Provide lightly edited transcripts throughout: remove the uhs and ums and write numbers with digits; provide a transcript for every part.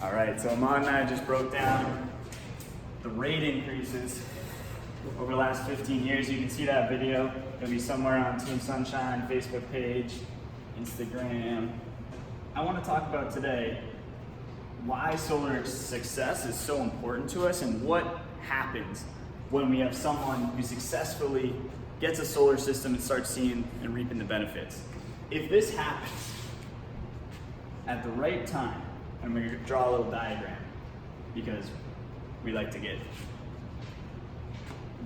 All right, so Ahmad and I just broke down the rate increases over the last 15 years. You can see that video. It'll be somewhere on Team Sunshine, Facebook page, Instagram. I want to talk about today why solar success is so important to us and what happens when we have someone who successfully gets a solar system and starts seeing and reaping the benefits. If this happens at the right time, and we're going to draw a little diagram because we like to get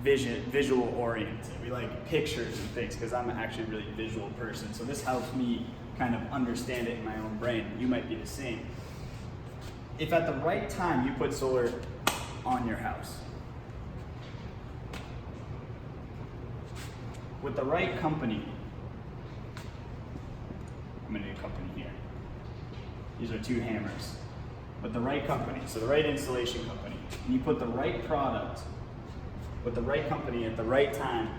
visual oriented. We like pictures and things because I'm actually a really visual person. So this helps me kind of understand it in my own brain. You might be the same. If at the right time you put solar on your house, with the right company, I'm going to do a company here. These are two hammers. With the right company, so the right installation company, and you put the right product with the right company at the right time,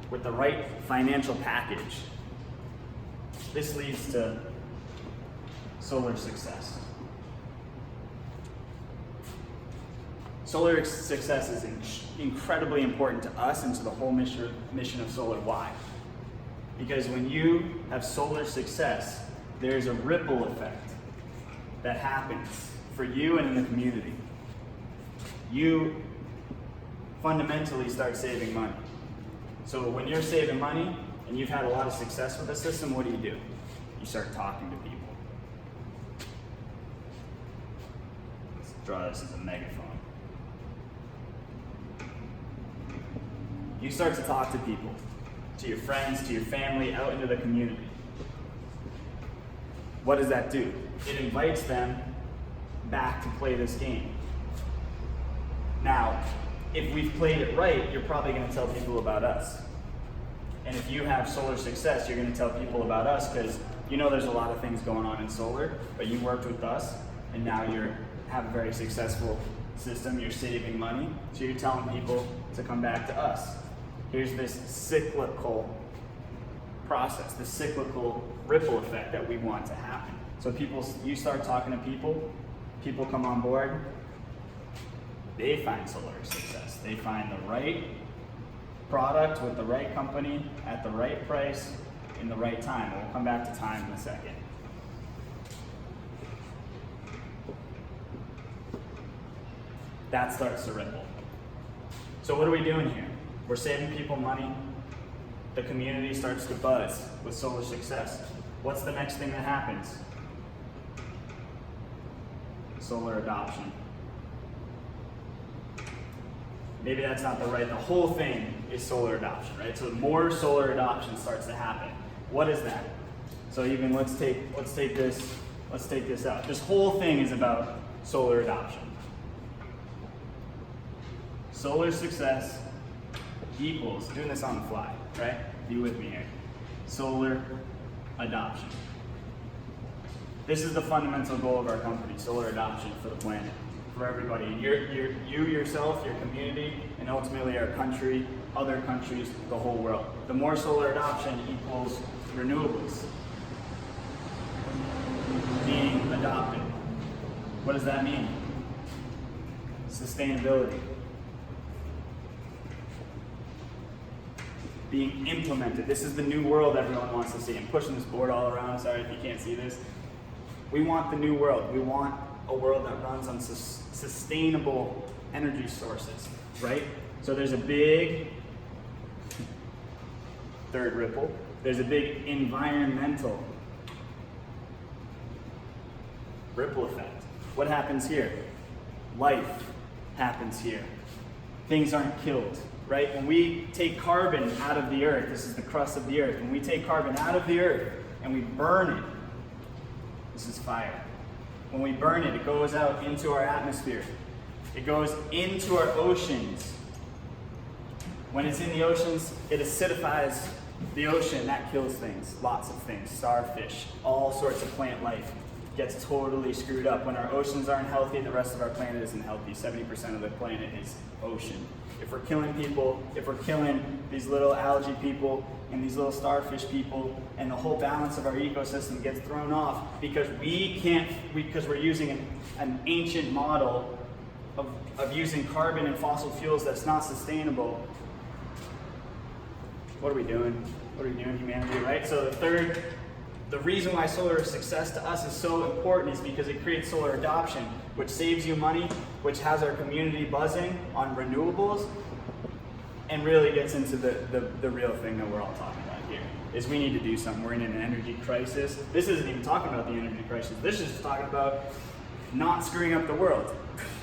with the right financial package, this leads to solar success. Solar success is incredibly important to us and to the whole mission of solar. Why? Because when you have solar success, there's a ripple effect that happens for you and in the community. You fundamentally start saving money. So when you're saving money and you've had a lot of success with the system, what do? You start talking to people. Let's draw this as a megaphone. You start to talk to people, to your friends, to your family, out into the community. What does that do? It invites them back to play this game. Now, if we've played it right, you're probably going to tell people about us. And if you have solar success, you're going to tell people about us because you know there's a lot of things going on in solar, but you worked with us and now you have a very successful system, you're saving money, so you're telling people to come back to us. Here's this cyclical process, the cyclical ripple effect that we want to happen. So you start talking to people come on board, they find solar success. They find the right product with the right company at the right price in the right time. We'll come back to time in a second. That starts to ripple. So what are we doing here? We're saving people money. The community starts to buzz with solar success. What's the next thing that happens? Solar adoption. Maybe that's not the whole thing is solar adoption, right? So more solar adoption starts to happen. What is that? So even let's take this out. This whole thing is about solar adoption. Solar success equals, doing this on the fly, right? Be with me here. Solar adoption. This is the fundamental goal of our company, solar adoption for the planet, for everybody. You yourself, your community, and ultimately our country, other countries, the whole world. The more solar adoption equals renewables being adopted. What does that mean? Sustainability. Being implemented. This is the new world everyone wants to see. I'm pushing this board all around, sorry if you can't see this. We want the new world. We want a world that runs on sustainable energy sources, right? So there's a big third ripple. There's a big environmental ripple effect. What happens here? Life happens here. Things aren't killed. Right? When we take carbon out of the earth, this is the crust of the earth. When we take carbon out of the earth and we burn it, this is fire. When we burn it, it goes out into our atmosphere. It goes into our oceans. When it's in the oceans, it acidifies the ocean. That kills things, lots of things, starfish, all sorts of plant life gets totally screwed up. When our oceans aren't healthy, the rest of our planet isn't healthy. 70% of the planet is ocean. if we're killing people, if we're killing these little algae people and these little starfish people, and the whole balance of our ecosystem gets thrown off because because we're using an ancient model of using carbon and fossil fuels that's not sustainable. What are we doing? What are we doing, humanity, right? So the reason why solar is success to us is so important is because it creates solar adoption, which saves you money, which has our community buzzing on renewables, and really gets into the real thing that we're all talking about here, is we need to do something. We're in an energy crisis. This isn't even talking about the energy crisis. This is just talking about not screwing up the world,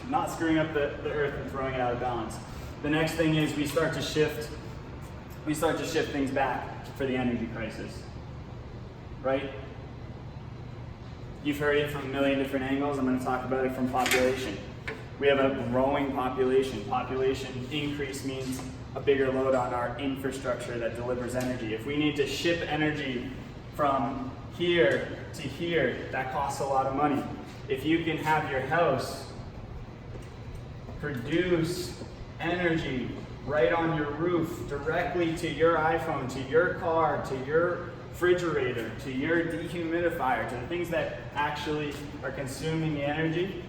not screwing up the earth and throwing it out of balance. The next thing is we start to shift things back for the energy crisis, right? You've heard it from a million different angles. I'm going to talk about it from population. We have a growing population. Population increase means a bigger load on our infrastructure that delivers energy. If we need to ship energy from here to here, that costs a lot of money. If you can have your house produce energy right on your roof, directly to your iPhone, to your car, to your refrigerator, to your dehumidifier, to the things that actually are consuming the energy,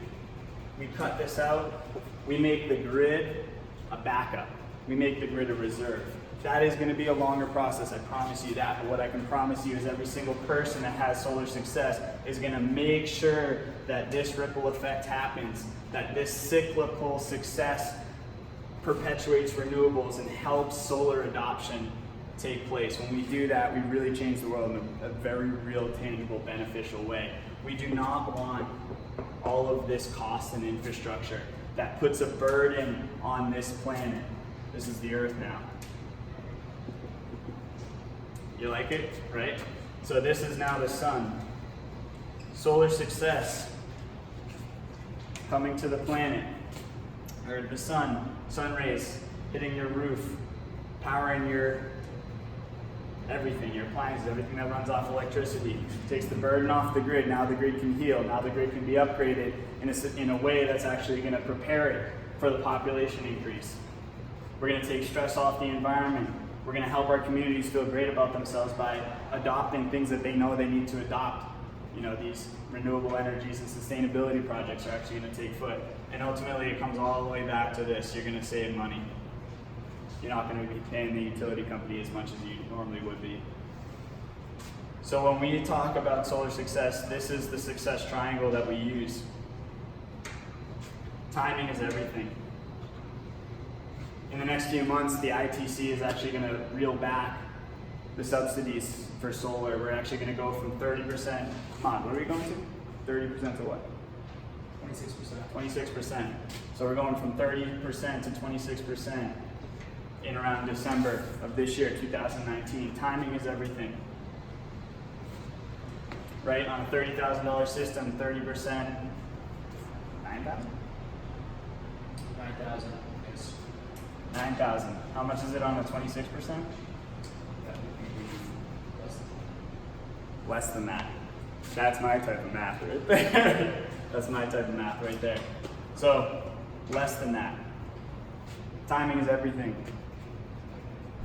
we cut this out. We make the grid a backup. We make the grid a reserve. That is going to be a longer process, I promise you that. But what I can promise you is every single person that has solar success is going to make sure that this ripple effect happens, that this cyclical success perpetuates renewables and helps solar adoption take place. When we do that, we really change the world in a very real, tangible, beneficial way. We do not want all of this cost and infrastructure that puts a burden on this planet. This is the Earth now. You like it, right? So this is now the sun. Solar success coming to the planet, or the sun rays hitting your roof, powering your everything, your appliances, everything that runs off electricity, takes the burden off the grid. Now the grid can heal. Now the grid can be upgraded in a way that's actually going to prepare it for the population increase. We're going to take stress off the environment. We're going to help our communities feel great about themselves by adopting things that they know they need to adopt. You know, these renewable energies and sustainability projects are actually going to take foot. And ultimately it comes all the way back to this. You're going to save money. You're not going to be paying the utility company as much as you normally would be. So when we talk about solar success, this is the success triangle that we use. Timing is everything. In the next few months, the ITC is actually going to reel back the subsidies for solar. We're actually going to go from 30%. Come on, what are we going to? 30% to what? 26%. 26%. So we're going from 30% to 26% in around December of this year, 2019. Timing is everything. Right? On a $30,000 system, 30%, 9,000? 9,000. 9,000. How much is it on a 26%? Less than that. That's my type of math right there. That's my type of math right there. So, less than that. Timing is everything.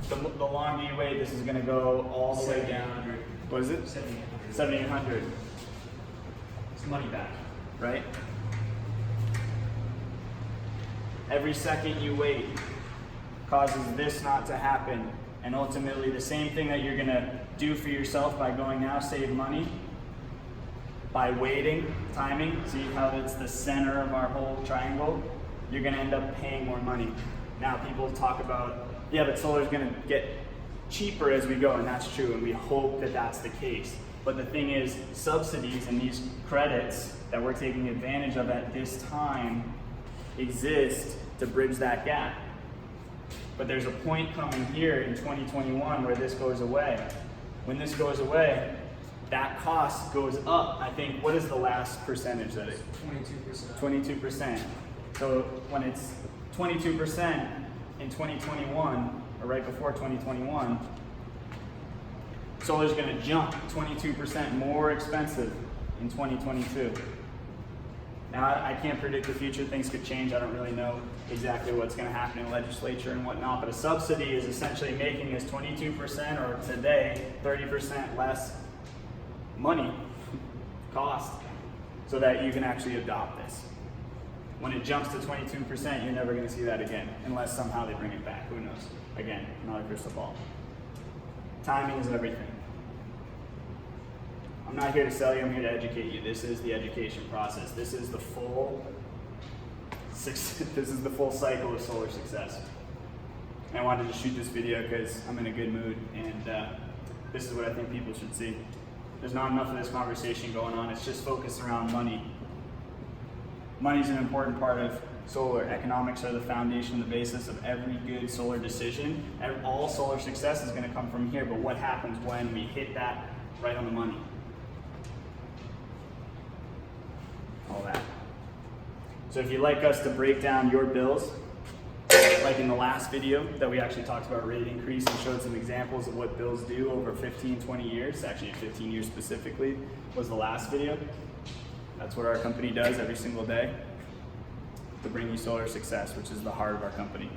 The longer you wait, this is going to go all the way down. What is it? 7,800. It's money back. Right? Every second you wait causes this not to happen. And ultimately, the same thing that you're going to do for yourself by going now, save money, by waiting, timing, see how it's the center of our whole triangle, you're going to end up paying more money. Now people talk about, yeah, but solar is going to get cheaper as we go, and that's true, and we hope that that's the case. But the thing is, subsidies and these credits that we're taking advantage of at this time exist to bridge that gap. But there's a point coming here in 2021 where this goes away. When this goes away, that cost goes up. I think, what is the last percentage that it? 22%. 22%. So when it's 22% in 2021, or right before 2021, solar's gonna jump 22% more expensive in 2022. Now, I can't predict the future. Things could change. I don't really know exactly what's going to happen in the legislature and whatnot. But a subsidy is essentially making this 22% or today 30% less money cost so that you can actually adopt this. When it jumps to 22%, you're never going to see that again unless somehow they bring it back. Who knows? Again, not a crystal ball. Timing is everything. I'm not here to sell you, I'm here to educate you. This is the education process. This is the full cycle of solar success. And I wanted to shoot this video because I'm in a good mood, and this is what I think people should see. There's not enough of this conversation going on. It's just focused around money. Money is an important part of solar. Economics are the foundation, the basis of every good solar decision. And all solar success is going to come from here, but what happens when we hit that right on the money? All that. So if you'd like us to break down your bills, like in the last video that we actually talked about rate increase and showed some examples of what bills do over 15, 20 years, actually 15 years specifically was the last video. That's what our company does every single day to bring you solar success, which is the heart of our company.